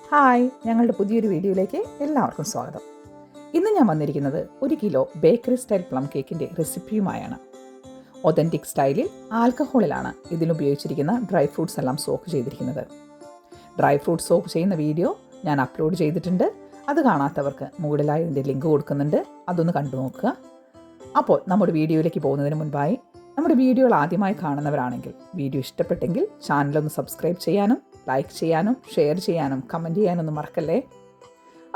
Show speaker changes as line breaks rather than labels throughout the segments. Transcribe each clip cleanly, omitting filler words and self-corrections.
Hi, ഞങ്ങളുടെ പുതിയൊരു വീഡിയോയിലേക്ക് എല്ലാവർക്കും സ്വാഗതം. ഇന്ന് ഞാൻ വന്നിരിക്കുന്നത് 1 കിലോ ബേക്കറി സ്റ്റൈൽ പ്ലം കേക്കിൻ്റെ റെസിപ്പിയുമായാണ്. ഒതൻറ്റിക് സ്റ്റൈലിൽ ആൽക്കഹോളിലാണ് ഇതിലുപയോഗിച്ചിരിക്കുന്ന ഡ്രൈ ഫ്രൂട്ട്സ് എല്ലാം സോക്ക് ചെയ്തിരിക്കുന്നത്. ഡ്രൈ ഫ്രൂട്ട്സ് സോക്ക് ചെയ്യുന്ന വീഡിയോ ഞാൻ അപ്ലോഡ് ചെയ്തിട്ടുണ്ട്. അത് കാണാത്തവർക്ക് മുകളിലായി ഇതിൻ്റെ ലിങ്ക് കൊടുക്കുന്നുണ്ട്, അതൊന്ന് കണ്ടു നോക്കുക. അപ്പോൾ നമ്മുടെ വീഡിയോയിലേക്ക് പോകുന്നതിന് മുൻപായി നമ്മുടെ വീഡിയോകൾ ആദ്യമായി കാണുന്നവരാണെങ്കിൽ വീഡിയോ ഇഷ്ടപ്പെട്ടെങ്കിൽ ചാനലൊന്ന് സബ്സ്ക്രൈബ് ചെയ്യാനും ലൈക്ക് ചെയ്യാനും ഷെയർ ചെയ്യാനും കമൻറ്റ് ചെയ്യാനൊന്നും മറക്കല്ലേ.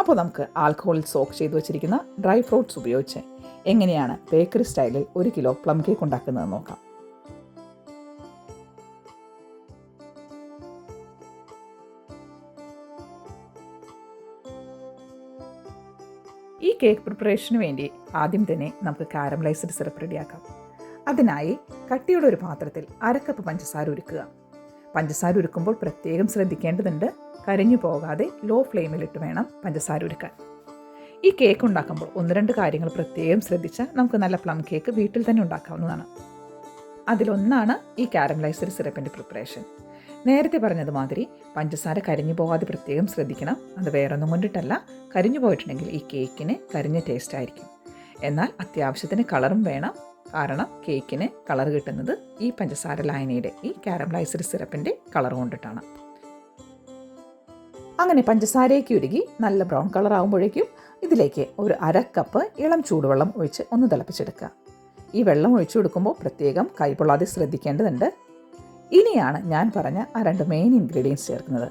അപ്പോൾ നമുക്ക് ആൽക്കഹോളിൽ സോക്ക് ചെയ്ത് വെച്ചിരിക്കുന്ന ഡ്രൈ ഫ്രൂട്ട്സ് ഉപയോഗിച്ച് എങ്ങനെയാണ് ബേക്കറി സ്റ്റൈലിൽ 1 കിലോ പ്ലം കേക്ക് ഉണ്ടാക്കുന്നത് നോക്കാം. ഈ കേക്ക് പ്രിപ്പറേഷന് വേണ്ടി ആദ്യം തന്നെ നമുക്ക് കാരമലൈസ്ഡ് സിറപ്പ് റെഡിയാക്കാം. അതിനായി കട്ടിയുള്ള ഒരു പാത്രത്തിൽ 1/2 കപ്പ് പഞ്ചസാര ഉരുക്കുക. പഞ്ചസാര ഉരുക്കുമ്പോൾ പ്രത്യേകം ശ്രദ്ധിക്കേണ്ടതുണ്ട്, കരിഞ്ഞു പോകാതെ ലോ ഫ്ലെയിമിലിട്ട് വേണം പഞ്ചസാര ഉരുക്കാൻ. ഈ കേക്ക് ഉണ്ടാക്കുമ്പോൾ 1-2 കാര്യങ്ങൾ പ്രത്യേകം ശ്രദ്ധിച്ചാൽ നമുക്ക് നല്ല പ്ലം കേക്ക് വീട്ടിൽ തന്നെ ഉണ്ടാക്കാവുന്നതാണ്. അതിലൊന്നാണ് ഈ കാരമലൈസ്ഡ് സിറപ്പിൻ്റെ പ്രിപ്പറേഷൻ. നേരത്തെ പറഞ്ഞതുമാതിരി പഞ്ചസാര കരിഞ്ഞു പോകാതെ പ്രത്യേകം ശ്രദ്ധിക്കണം. അത് വേറൊന്നും കൊണ്ടിട്ടല്ല, കരിഞ്ഞു പോയിട്ടുണ്ടെങ്കിൽ ഈ കേക്കിന് കരിഞ്ഞ ടേസ്റ്റ് ആയിരിക്കും. എന്നാൽ അത്യാവശ്യത്തിന് കളറും വേണം, കാരണം കേക്കിന് കളർ കിട്ടുന്നത് ഈ പഞ്ചസാര ലായനിയുടെ ഈ കാരമലൈസ്ഡ് സിറപ്പിൻ്റെ കളർ കൊണ്ടിട്ടാണ്. അങ്ങനെ പഞ്ചസാരയ്ക്ക് ഉരുകി നല്ല ബ്രൗൺ കളർ ആകുമ്പോഴേക്കും ഇതിലേക്ക് ഒരു 1/2 കപ്പ് ഇളം ചൂടുവെള്ളം ഒഴിച്ച് ഒന്ന് തിളപ്പിച്ചെടുക്കുക. ഈ വെള്ളം ഒഴിച്ചു കൊടുക്കുമ്പോൾ പ്രത്യേകം കൈപൊള്ളാതെ ശ്രദ്ധിക്കേണ്ടതുണ്ട്. ഇനിയാണ് ഞാൻ പറഞ്ഞ ആ 2 മെയിൻ ഇൻഗ്രീഡിയൻസ് ചേർക്കുന്നത്.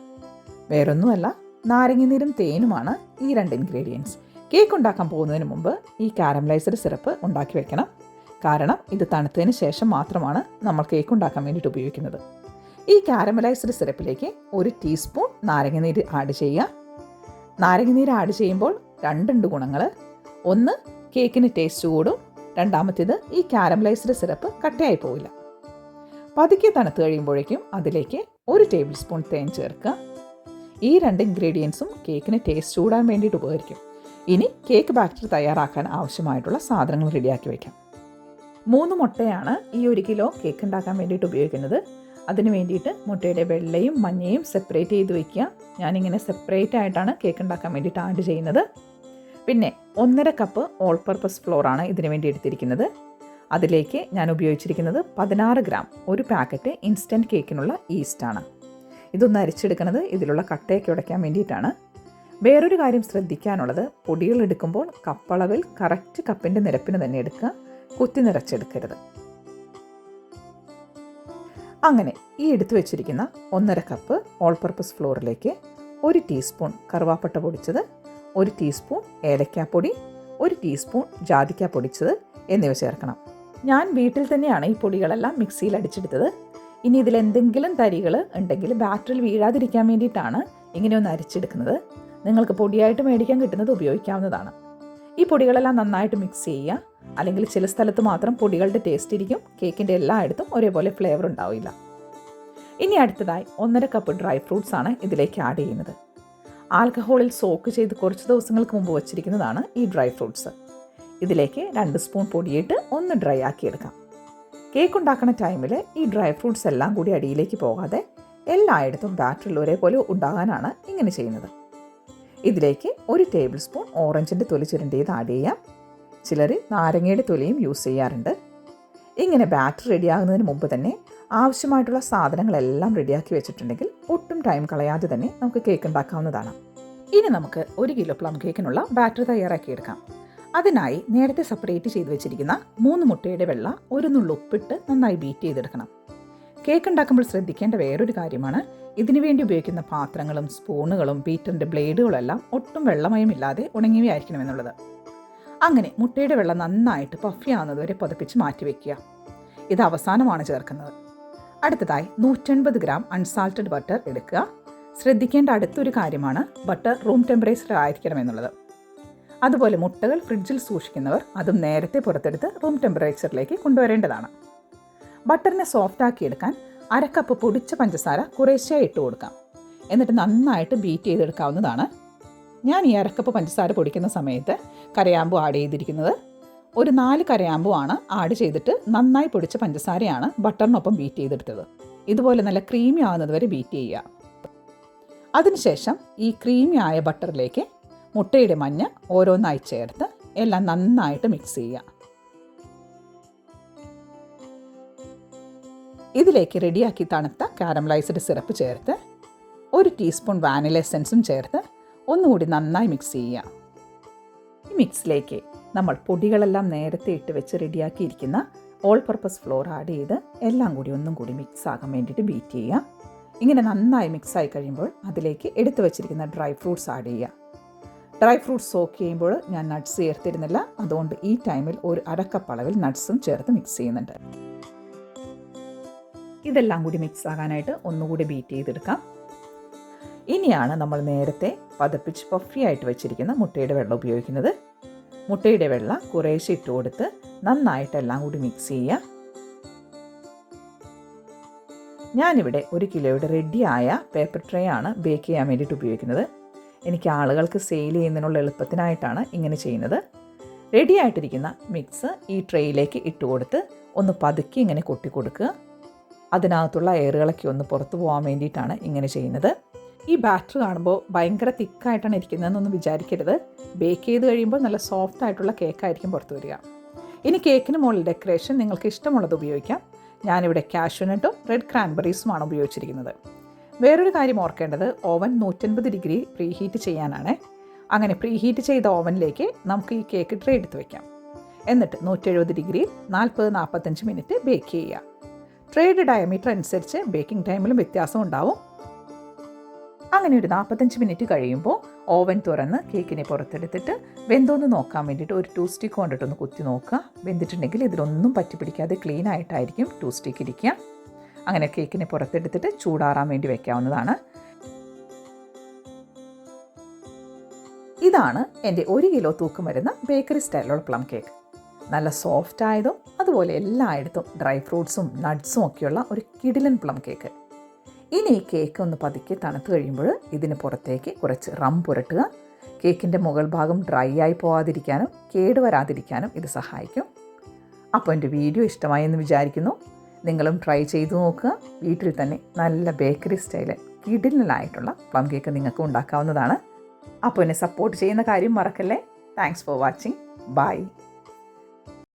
വേറൊന്നുമല്ല, നാരങ്ങനീരും തേനുമാണ് ഈ 2 ഇൻഗ്രീഡിയൻസ്. കേക്ക് ഉണ്ടാക്കാൻ പോകുന്നതിന് മുമ്പ് ഈ കാരമലൈസ്ഡ് സിറപ്പ് ഉണ്ടാക്കി വെക്കണം. കാരണം ഇത് തണുത്തതിന് ശേഷം മാത്രമാണ് നമ്മൾ കേക്ക് ഉണ്ടാക്കാൻ വേണ്ടിയിട്ട് ഉപയോഗിക്കുന്നത്. ഈ കാരമലൈസ്ഡ് സിറപ്പിലേക്ക് 1 ടീസ്പൂൺ നാരങ്ങനീര് ആഡ് ചെയ്യുക. നാരങ്ങനീര് ആഡ് ചെയ്യുമ്പോൾ 2 ഗുണങ്ങൾ. ഒന്ന്, കേക്കിന് ടേസ്റ്റ് കൂടും. രണ്ടാമത്തേത്, ഈ കാരമലൈസ്ഡ് സിറപ്പ് കട്ടയായി പോവില്ല. പതുക്കെ തണുത്ത് കഴിയുമ്പോഴേക്കും അതിലേക്ക് 1 ടേബിൾ സ്പൂൺ തേൻ ചേർക്കുക. ഈ 2 ഇൻഗ്രീഡിയൻസും കേക്കിന് ടേസ്റ്റ് കൂടാൻ വേണ്ടിയിട്ട് ഉപകരിക്കും. ഇനി കേക്ക് ബാറ്റർ തയ്യാറാക്കാൻ ആവശ്യമായിട്ടുള്ള സാധനങ്ങൾ റെഡിയാക്കി വയ്ക്കാം. 3 മുട്ടയാണ് ഈ 1 കിലോ കേക്ക് ഉണ്ടാക്കാൻ വേണ്ടിയിട്ട് ഉപയോഗിക്കുന്നത്. അതിന് വേണ്ടിയിട്ട് മുട്ടയുടെ വെള്ളയും മഞ്ഞയും സെപ്പറേറ്റ് ചെയ്ത് വയ്ക്കുക. ഞാനിങ്ങനെ സെപ്പറേറ്റ് ആയിട്ടാണ് കേക്ക് ഉണ്ടാക്കാൻ വേണ്ടിയിട്ട് ആഡ് ചെയ്യുന്നത്. പിന്നെ 1.5 കപ്പ് ഓൾ പർപ്പസ് ഫ്ലോറാണ് ഇതിന് വേണ്ടി എടുത്തിരിക്കുന്നത്. അതിലേക്ക് ഞാൻ ഉപയോഗിച്ചിരിക്കുന്നത് 16 ഗ്രാം ഒരു പാക്കറ്റ് ഇൻസ്റ്റൻറ്റ് കേക്കിനുള്ള ഈസ്റ്റാണ്. ഇതൊന്ന് അരിച്ചെടുക്കുന്നത് ഇതിലുള്ള കട്ടയൊക്കെ ഉടയ്ക്കാൻ വേണ്ടിയിട്ടാണ്. വേറൊരു കാര്യം ശ്രദ്ധിക്കാനുള്ളത്, പൊടികൾ എടുക്കുമ്പോൾ കപ്പളവിൽ കറക്റ്റ് കപ്പിൻ്റെ നിരപ്പിന് തന്നെ എടുക്കുക, കുത്തി നിറച്ചെടുക്കരുത്. അങ്ങനെ ഈ എടുത്തു വെച്ചിരിക്കുന്ന 1.5 കപ്പ് ഓൾ പർപ്പസ് ഫ്ലോറിലേക്ക് 1 ടീസ്പൂൺ കറുവാപ്പട്ട പൊടിച്ചത്, 1 ടീസ്പൂൺ ഏലക്കാപ്പൊടി, 1 ടീസ്പൂൺ ജാതിക്ക പൊടിച്ചത് എന്നിവ ചേർക്കണം. ഞാൻ വീട്ടിൽ തന്നെയാണ് ഈ പൊടികളെല്ലാം മിക്സിയിൽ അടിച്ചെടുത്തത്. ഇനി ഇതിലെന്തെങ്കിലും തരികൾ ഉണ്ടെങ്കിൽ ബാറ്ററിൽ വീഴാതിരിക്കാൻ വേണ്ടിയിട്ടാണ് ഇങ്ങനെയൊന്ന് അരിച്ചെടുക്കുന്നത്. നിങ്ങൾക്ക് പൊടിയായിട്ട് മേടിക്കാൻ കിട്ടുന്നത് ഉപയോഗിക്കാവുന്നതാണ്. ഈ പൊടികളെല്ലാം നന്നായിട്ട് മിക്സ് ചെയ്യുക. അല്ലെങ്കിൽ ചില സ്ഥലത്ത് മാത്രം പൊടികളുടെ ടേസ്റ്റ് ഇരിക്കും, കേക്കിൻ്റെ എല്ലായിടത്തും ഒരേപോലെ ഫ്ലേവർ ഉണ്ടാവില്ല. ഇനി അടുത്തതായി 1.5 കപ്പ് ഡ്രൈ ഫ്രൂട്ട്സ് ആണ് ഇതിലേക്ക് ആഡ് ചെയ്യുന്നത്. ആൽക്കഹോളിൽ സോക്ക് ചെയ്ത് കുറച്ച് ദിവസങ്ങൾക്ക് മുമ്പ് വച്ചിരിക്കുന്നതാണ് ഈ ഡ്രൈ ഫ്രൂട്ട്സ്. ഇതിലേക്ക് 2 സ്പൂൺ പൊടിയിട്ട് ഒന്ന് ഡ്രൈ ആക്കിയെടുക്കാം. കേക്ക് ഉണ്ടാക്കുന്ന ടൈമിൽ ഈ ഡ്രൈ ഫ്രൂട്ട്സ് എല്ലാം കൂടി അടിയിലേക്ക് പോകാതെ എല്ലായിടത്തും ബാറ്ററിൽ ഒരേപോലെ ഉണ്ടാകാനാണ് ഇങ്ങനെ ചെയ്യുന്നത്. ഇതിലേക്ക് 1 ടേബിൾ സ്പൂൺ ഓറഞ്ചിൻ്റെ തൊലി ചുരണ്ടിയത് ആഡ് ചെയ്യാം. ചിലർ നാരങ്ങയുടെ തൊലിയും യൂസ് ചെയ്യാറുണ്ട്. ഇങ്ങനെ ബാറ്റർ റെഡിയാകുന്നതിന് മുമ്പ് തന്നെ ആവശ്യമായിട്ടുള്ള സാധനങ്ങളെല്ലാം റെഡിയാക്കി വെച്ചിട്ടുണ്ടെങ്കിൽ ഒട്ടും ടൈം കളയാതെ തന്നെ നമുക്ക് കേക്ക് ഉണ്ടാക്കാവുന്നതാണ്. ഇനി നമുക്ക് 1 കിലോ പ്ലം കേക്കിനുള്ള ബാറ്റർ തയ്യാറാക്കിയെടുക്കാം. അതിനായി നേരത്തെ സെപ്പറേറ്റ് ചെയ്ത് വെച്ചിരിക്കുന്ന 3 മുട്ടയുടെ വെള്ള 1 നുള്ളു ഉപ്പിട്ട് നന്നായി ബീറ്റ് ചെയ്തെടുക്കണം. കേക്ക് ഉണ്ടാക്കുമ്പോൾ ശ്രദ്ധിക്കേണ്ട വേറൊരു കാര്യമാണ്, ഇതിനു വേണ്ടി ഉപയോഗിക്കുന്ന പാത്രങ്ങളും സ്പൂണുകളും ബീറ്ററിൻ്റെ ബ്ലേഡുകളും എല്ലാം ഒട്ടും വെള്ളമയമില്ലാതെ ഉണങ്ങിയവയായിരിക്കണം എന്നുള്ളത്. അങ്ങനെ മുട്ടയുടെ വെള്ളം നന്നായിട്ട് പഫി ആവുന്നത് വരെ പതപ്പിച്ച് മാറ്റി വയ്ക്കുക. ഇത് അവസാനമാണ് ചേർക്കുന്നത്. അടുത്തതായി 150 ഗ്രാം അൺസാൾട്ടഡ് ബട്ടർ എടുക്കുക. ശ്രദ്ധിക്കേണ്ട അടുത്തൊരു കാര്യമാണ്, ബട്ടർ റൂം ടെമ്പറേച്ചർ ആയിരിക്കണം എന്നുള്ളത്. അതുപോലെ മുട്ടകൾ ഫ്രിഡ്ജിൽ സൂക്ഷിക്കുന്നവർ അതും നേരത്തെ പുറത്തെടുത്ത് റൂം ടെമ്പറേച്ചറിലേക്ക് കൊണ്ടുവരേണ്ടതാണ്. ബട്ടറിനെ സോഫ്റ്റ് ആക്കിയെടുക്കാൻ 1/2 കപ്പ് പൊടിച്ച പഞ്ചസാര കുറേശ്ശേ ഇട്ട് കൊടുക്കാം. എന്നിട്ട് നന്നായിട്ട് ബീറ്റ് ചെയ്തെടുക്കാവുന്നതാണ്. ഞാൻ ഈ 1/2 കപ്പ് പഞ്ചസാര പൊടിക്കുന്ന സമയത്ത് കരയാമ്പു ആഡ് ചെയ്തിരിക്കുന്നത്. ഒരു 4 കരയാമ്പു ആണ് ആഡ് ചെയ്തിട്ട് നന്നായി പൊടിച്ച പഞ്ചസാരയാണ് ബട്ടറിനൊപ്പം ബീറ്റ് ചെയ്തെടുത്തത്. ഇതുപോലെ നല്ല ക്രീമി ആകുന്നത് വരെ ബീറ്റ് ചെയ്യുക. അതിനുശേഷം ഈ ക്രീമി ആയ ബട്ടറിലേക്ക് മുട്ടയുടെ മഞ്ഞ ഓരോന്നായി ചേർത്ത് എല്ലാം നന്നായിട്ട് മിക്സ് ചെയ്യുക. ഇതിലേക്ക് റെഡിയാക്കി തണുത്ത കാരമലൈസ്ഡ് സിറപ്പ് ചേർത്ത് 1 ടീസ്പൂൺ വാനില എസൻസും ചേർത്ത് ഒന്നുകൂടി നന്നായി മിക്സ് ചെയ്യുക. ഈ മിക്സിലേക്ക് നമ്മൾ പൊടികളെല്ലാം നേരത്തെ ഇട്ട് വെച്ച് റെഡിയാക്കിയിരിക്കുന്ന ഓൾ പർപ്പസ് ഫ്ലോർ ആഡ് ചെയ്ത് എല്ലാം കൂടി ഒന്നും കൂടി മിക്സ് ആകാൻ വേണ്ടിയിട്ട് ബീറ്റ് ചെയ്യുക. ഇങ്ങനെ നന്നായി മിക്സായി കഴിയുമ്പോൾ അതിലേക്ക് എടുത്തു വച്ചിരിക്കുന്ന ഡ്രൈ ഫ്രൂട്ട്സ് ആഡ് ചെയ്യുക. ഡ്രൈ ഫ്രൂട്ട്സ് സോക്ക് ചെയ്യുമ്പോൾ ഞാൻ നട്ട്സ് ചേർത്തിരുന്നില്ല, അതുകൊണ്ട് ഈ ടൈമിൽ ഒരു 1/2 കപ്പ് അളവിൽ നട്ട്സും ചേർത്ത് മിക്സ് ചെയ്യുന്നുണ്ട്. ഇതെല്ലാം കൂടി മിക്സ് ആകാനായിട്ട് ഒന്നുകൂടി ബീറ്റ് ചെയ്തെടുക്കാം. ഇനിയാണ് നമ്മൾ നേരത്തെ പതപ്പിച്ച് പഫി ആയിട്ട് വെച്ചിരിക്കുന്ന മുട്ടയുടെ വെള്ളം ഉപയോഗിക്കുന്നത്. മുട്ടയുടെ വെള്ളം കുറേശ്ശെ ഇട്ട് കൊടുത്ത് നന്നായിട്ട് എല്ലാം കൂടി മിക്സ് ചെയ്യുക. ഞാനിവിടെ 1 കിലോയുടെ റെഡിയായ പേപ്പർ ട്രേ ആണ് ബേക്ക് ചെയ്യാൻ വേണ്ടിയിട്ട് ഉപയോഗിക്കുന്നത്. എനിക്ക് ആളുകൾക്ക് സെയിൽ ചെയ്യുന്നതിനുള്ള എളുപ്പത്തിനായിട്ടാണ് ഇങ്ങനെ ചെയ്യുന്നത്. റെഡി ആയിട്ടിരിക്കുന്ന മിക്സ് ഈ ട്രേയിലേക്ക് ഇട്ട് കൊടുത്ത് ഒന്ന് പതുക്കി ഇങ്ങനെ കൊട്ടി കൊടുക്കുക. അതിനകത്തുള്ള എയറുകളൊക്കെ ഒന്ന് പുറത്തു പോകാൻ വേണ്ടിയിട്ടാണ് ഇങ്ങനെ ചെയ്യുന്നത്. ഈ ബാറ്റർ കാണുമ്പോൾ ഭയങ്കര തിക്കായിട്ടാണ് ഇരിക്കുന്നതെന്നൊന്നും വിചാരിക്കരുത്. ബേക്ക് ചെയ്ത് കഴിയുമ്പോൾ നല്ല സോഫ്റ്റ് ആയിട്ടുള്ള കേക്കായിരിക്കും പുറത്ത് വരിക. ഇനി കേക്കിന് മുകളിൽ ഡെക്കറേഷൻ നിങ്ങൾക്ക് ഇഷ്ടമുള്ളത് ഉപയോഗിക്കാം. ഞാനിവിടെ കാഷ്യൂനട്ടും റെഡ് ക്രാൻബെറീസുമാണ് ഉപയോഗിച്ചിരിക്കുന്നത്. വേറൊരു കാര്യം ഓർക്കേണ്ടത്, ഓവൻ 150 ഡിഗ്രി പ്രീ ഹീറ്റ് ചെയ്യാനാണ്. അങ്ങനെ പ്രീ ഹീറ്റ് ചെയ്ത ഓവനിലേക്ക് നമുക്ക് ഈ കേക്ക് ട്രേ എടുത്ത് വയ്ക്കാം. എന്നിട്ട് 170 ഡിഗ്രിയിൽ 40-45 മിനിറ്റ് ബേക്ക് ചെയ്യുക. ട്രേയുടെ ഡയമീറ്റർ അനുസരിച്ച് ബേക്കിംഗ് ടൈമിലും വ്യത്യാസം ഉണ്ടാവും. അങ്ങനെ ഒരു 45 മിനിറ്റ് കഴിയുമ്പോൾ ഓവൻ തുറന്ന് കേക്കിനെ പുറത്തെടുത്തിട്ട് വെന്തോന്ന് നോക്കാൻ വേണ്ടിയിട്ട് ഒരു 2 സ്റ്റിക്ക് കൊണ്ടിട്ടൊന്ന് കുത്തി നോക്കുക. വെന്തിട്ടുണ്ടെങ്കിൽ ഇതിലൊന്നും പറ്റിപ്പിടിക്കാതെ ക്ലീൻ ആയിട്ടായിരിക്കും 2 സ്റ്റിക്ക് ഇരിക്കുക. അങ്ങനെ കേക്കിനെ പുറത്തെടുത്തിട്ട് ചൂടാറാൻ വേണ്ടി വെക്കാവുന്നതാണ്. ഇതാണ് എൻ്റെ 1 കിലോ തൂക്കം വരുന്ന ബേക്കറി സ്റ്റൈലുള്ള പ്ലം കേക്ക്. നല്ല സോഫ്റ്റ് ആയതും അതുപോലെ എല്ലായിടത്തും ഡ്രൈ ഫ്രൂട്ട്സും നട്ട്സും ഒക്കെയുള്ള ഒരു കിടിലൻ പ്ലം കേക്ക്. ഇനി ഈ കേക്ക് ഒന്ന് പതുക്കെ തണുത്ത് കഴിയുമ്പോൾ ഇതിന് പുറത്തേക്ക് കുറച്ച് റം പുരട്ടുക. കേക്കിൻ്റെ മുകൾ ഭാഗം ഡ്രൈ ആയി പോകാതിരിക്കാനും കേടുവരാതിരിക്കാനും ഇത് സഹായിക്കും. അപ്പോൾ എൻ്റെ വീഡിയോ ഇഷ്ടമായി എന്ന് വിചാരിക്കുന്നു. നിങ്ങളും ട്രൈ ചെയ്തു നോക്കുക. വീട്ടിൽ തന്നെ നല്ല ബേക്കറി സ്റ്റൈലിൽ കിടിലനായിട്ടുള്ള പ്ലം കേക്ക് നിങ്ങൾക്ക് ഉണ്ടാക്കാവുന്നതാണ്. അപ്പോൾ എന്നെ സപ്പോർട്ട് ചെയ്യുന്ന കാര്യം മറക്കല്ലേ. Thanks for watching. ബൈ.